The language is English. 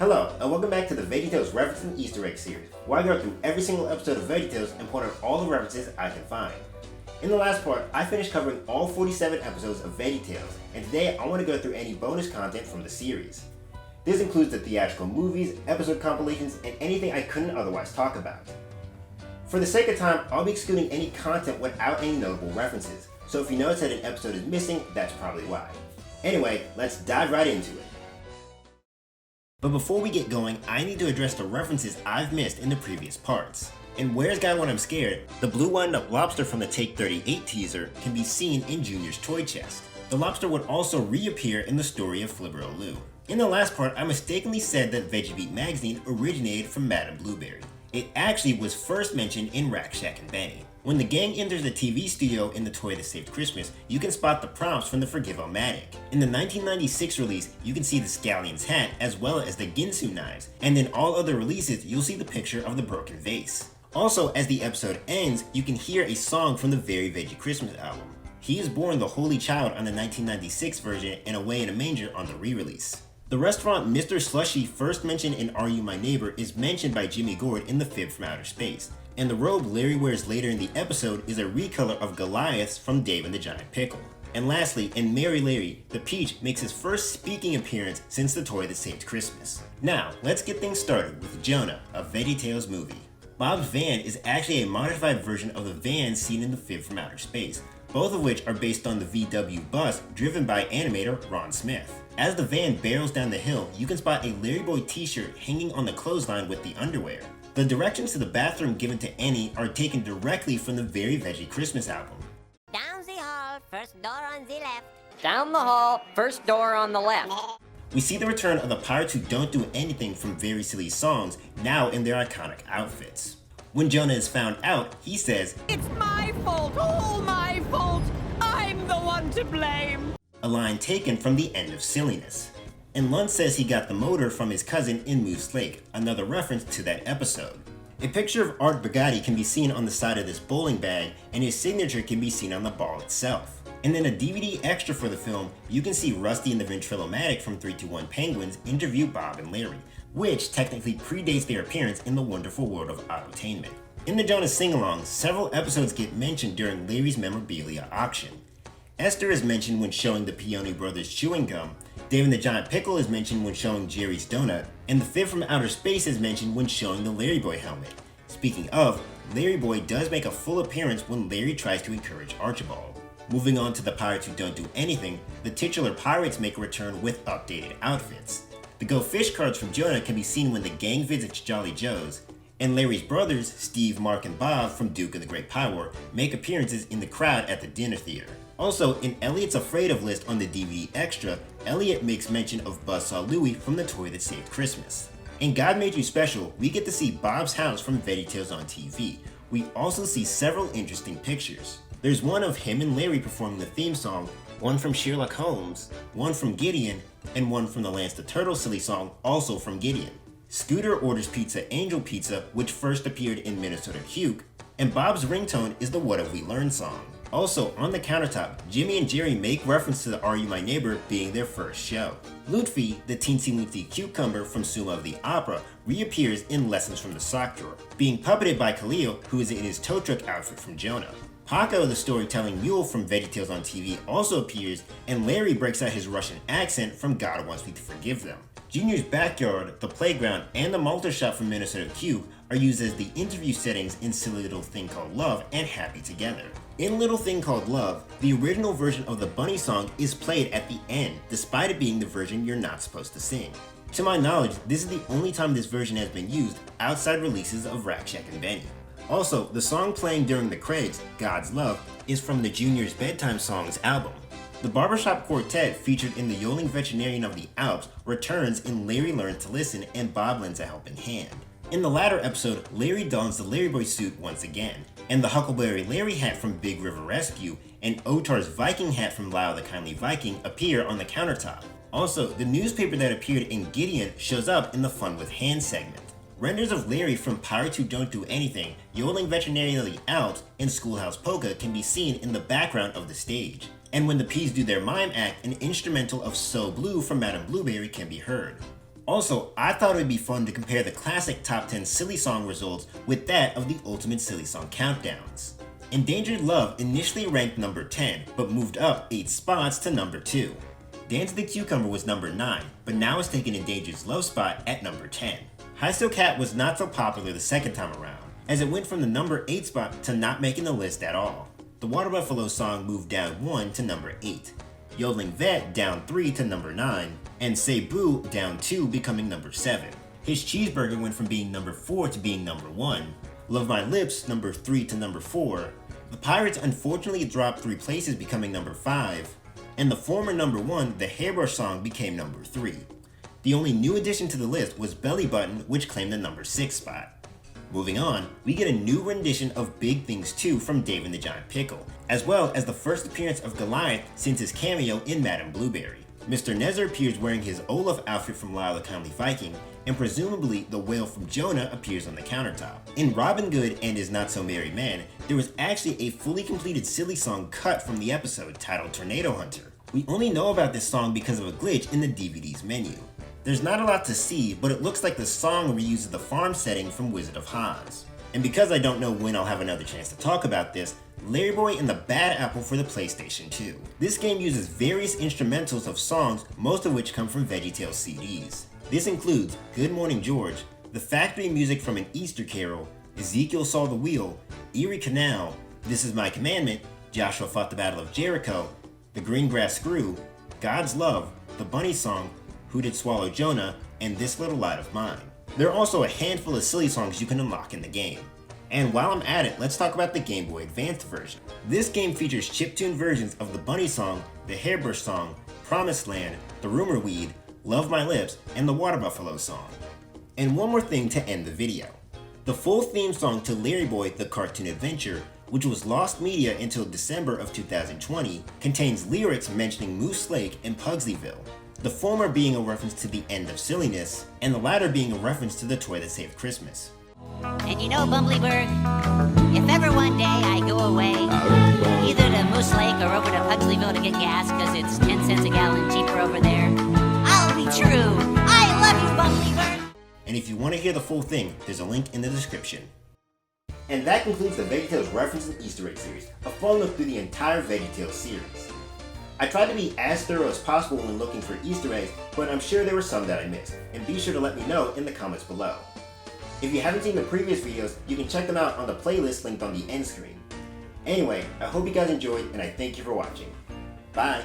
Hello, and welcome back to the VeggieTales Reference and Easter Egg series, where I go through every single episode of VeggieTales and point out all the references I can find. In the last part, I finished covering all 47 episodes of VeggieTales, and today I want to go through any bonus content from the series. This includes the theatrical movies, episode compilations, and anything I couldn't otherwise talk about. For the sake of time, I'll be excluding any content without any notable references, so if you notice that an episode is missing, that's probably why. Anyway, let's dive right into it. But before we get going, I need to address the references I've missed in the previous parts. In Where's God When I'm Scared, the blue wind-up lobster from the Take 38 teaser can be seen in Junior's toy chest. The lobster would also reappear in the story of Flibber Lou. In the last part, I mistakenly said that VeggieBeat magazine originated from Madame Blueberry. It actually was first mentioned in Rack Shack and Benny. When the gang enters the TV studio in The Toy That Saved Christmas, you can spot the prompts from the Forgive-O-Matic. In the 1996 release, you can see the Scallion's hat as well as the Ginsu knives, and in all other releases, you'll see the picture of the broken vase. Also, as the episode ends, you can hear a song from the Very Veggie Christmas album. He is born the Holy Child on the 1996 version and Away in a Manger on the re-release. The restaurant Mr. Slushy first mentioned in Are You My Neighbor is mentioned by Jimmy Gord in The Fib from Outer Space, and the robe Larry wears later in the episode is a recolor of Goliath's from Dave and the Giant Pickle. And lastly, in Mary Larry, the Peach makes his first speaking appearance since The Toy That Saved Christmas. Now, let's get things started with Jonah, a VeggieTales movie. Bob's van is actually a modified version of the van seen in The Fib from Outer Space, both of which are based on the VW bus driven by animator Ron Smith. As the van barrels down the hill, you can spot a Larry Boy t-shirt hanging on the clothesline with the underwear. The directions to the bathroom given to Annie are taken directly from the Very Veggie Christmas album. Down the hall, first door on the left. Down the hall, first door on the left. We see the return of the pirates who don't do anything from Very Silly Songs, now in their iconic outfits. When Jonah is found out, he says, "It's my fault, all my fault. I'm the one to blame." A line taken from The End of Silliness. And Lund says he got the motor from his cousin in Moose Lake, another reference to that episode. A picture of Art Brigatti can be seen on the side of this bowling bag, and his signature can be seen on the ball itself. And in a DVD extra for the film, you can see Rusty and the Ventrilomatic from 321 Penguins interview Bob and Larry, which technically predates their appearance in The Wonderful World of Autotainment. In the Jonah sing-along, several episodes get mentioned during Larry's memorabilia auction. Esther is mentioned when showing the Peony Brothers chewing gum, Dave and the Giant Pickle is mentioned when showing Jerry's donut, and the Fib from Outer Space is mentioned when showing the Larry Boy helmet. Speaking of, Larry Boy does make a full appearance when Larry tries to encourage Archibald. Moving on to the Pirates Who Don't Do Anything, the titular pirates make a return with updated outfits. The Go Fish cards from Jonah can be seen when the gang visits Jolly Joe's, and Larry's brothers, Steve, Mark, and Bob from Duke of the Great Power, make appearances in the crowd at the dinner theater. Also, in Elliot's Afraid Of list on the DVD extra, Elliot makes mention of Buzzsaw Louie from The Toy That Saved Christmas. In God Made You Special, we get to see Bob's house from VeggieTales on TV. We also see several interesting pictures. There's one of him and Larry performing the theme song, one from Sherlock Holmes, one from Gideon, and one from the Lance the Turtle Silly Song, also from Gideon. Scooter orders pizza Angel Pizza, which first appeared in Minnesota Puke, and Bob's ringtone is the What Have We Learned song. Also, on the countertop, Jimmy and Jerry make reference to the Are You My Neighbor being their first show. Lutfi, the teensy weensy cucumber from Suma of the Opera, reappears in Lessons from the Sock Drawer, being puppeted by Khalil, who is in his tow truck outfit from Jonah. Paco, the storytelling mule from VeggieTales on TV, also appears, and Larry breaks out his Russian accent from God Wants Me to Forgive Them. Junior's backyard, the playground, and the Malta shop from Minnesota Q are used as the interview settings in Silly Little Thing Called Love and Happy Together. In Little Thing Called Love, the original version of the bunny song is played at the end, despite it being the version you're not supposed to sing. To my knowledge, this is the only time this version has been used outside releases of Rack Shack and Benny. Also, the song playing during the credits, God's Love, is from the Junior's Bedtime Songs album. The Barbershop Quartet featured in The Yodeling Veterinarian of the Alps returns in Larry Learns to Listen and Bob lends a helping hand. In the latter episode, Larry dons the Larry Boy suit once again, and the Huckleberry Larry hat from Big River Rescue and Otar's Viking hat from Lyle the Kindly Viking appear on the countertop. Also, the newspaper that appeared in Gideon shows up in the Fun with Hands segment. Renders of Larry from Pirates Who Don't Do Anything, Yodeling Veterinarian of the Alps, and Schoolhouse Polka can be seen in the background of the stage. And when the Peas do their mime act, an instrumental of So Blue from Madame Blueberry can be heard. Also, I thought it would be fun to compare the classic top 10 silly song results with that of the Ultimate Silly Song Countdowns. Endangered Love initially ranked number 10, but moved up 8 spots to number 2. Dance of the Cucumber was number 9, but now has taken Endangered's Love spot at number 10. Hi Still Cat was not so popular the second time around, as it went from the number 8 spot to not making the list at all. The Water Buffalo song moved down 1 to number 8. Yodeling Vet down 3 to number 9, and Say Boo down 2, becoming number 7. His Cheeseburger went from being number 4 to being number 1. Love My Lips number 3 to number 4. The Pirates unfortunately dropped 3 places, becoming number 5. And the former number 1, the Hairbrush song, became number 3. The only new addition to the list was Belly Button, which claimed the number 6 spot. Moving on, we get a new rendition of Big Things 2 from Dave and the Giant Pickle, as well as the first appearance of Goliath since his cameo in Madame Blueberry. Mr. Nezer appears wearing his Olaf outfit from Lyle the Kindly Viking, and presumably the whale from Jonah appears on the countertop. In Robin Good and His Not So Merry Man, there was actually a fully completed silly song cut from the episode titled Tornado Hunter. We only know about this song because of a glitch in the DVD's menu. There's not a lot to see, but it looks like the song reuses the farm setting from Wizard of Oz. And because I don't know when I'll have another chance to talk about this, Larry Boy and the Bad Apple for the PlayStation 2. This game uses various instrumentals of songs, most of which come from VeggieTales CDs. This includes Good Morning George, the factory music from An Easter Carol, Ezekiel Saw the Wheel, Erie Canal, This Is My Commandment, Joshua Fought the Battle of Jericho, The Green Grass Screw, God's Love, The Bunny Song, Who Did Swallow Jonah, and This Little Light of Mine. There are also a handful of silly songs you can unlock in the game. And while I'm at it, let's talk about the Game Boy Advance version. This game features chiptune versions of the Bunny Song, the Hairbrush Song, Promised Land, the Rumor Weed, Love My Lips, and the Water Buffalo song. And one more thing to end the video. The full theme song to Larry Boy The Cartoon Adventure, which was lost media until December of 2020, contains lyrics mentioning Moose Lake and Pugsleyville, the former being a reference to the end of silliness, and the latter being a reference to the toy that saved Christmas. And you know, Bumblybird, if ever one day I go away, either to Moose Lake or over to Pugsleyville to get gas, because it's 10 cents a gallon cheaper over there, I'll be true. I love you, Bumblybird. And if you want to hear the full thing, there's a link in the description. And that concludes the VeggieTales Reference and Easter Egg series, a fun look through the entire VeggieTales series. I tried to be as thorough as possible when looking for Easter eggs, but I'm sure there were some that I missed, and be sure to let me know in the comments below. If you haven't seen the previous videos, you can check them out on the playlist linked on the end screen. Anyway, I hope you guys enjoyed, and I thank you for watching. Bye!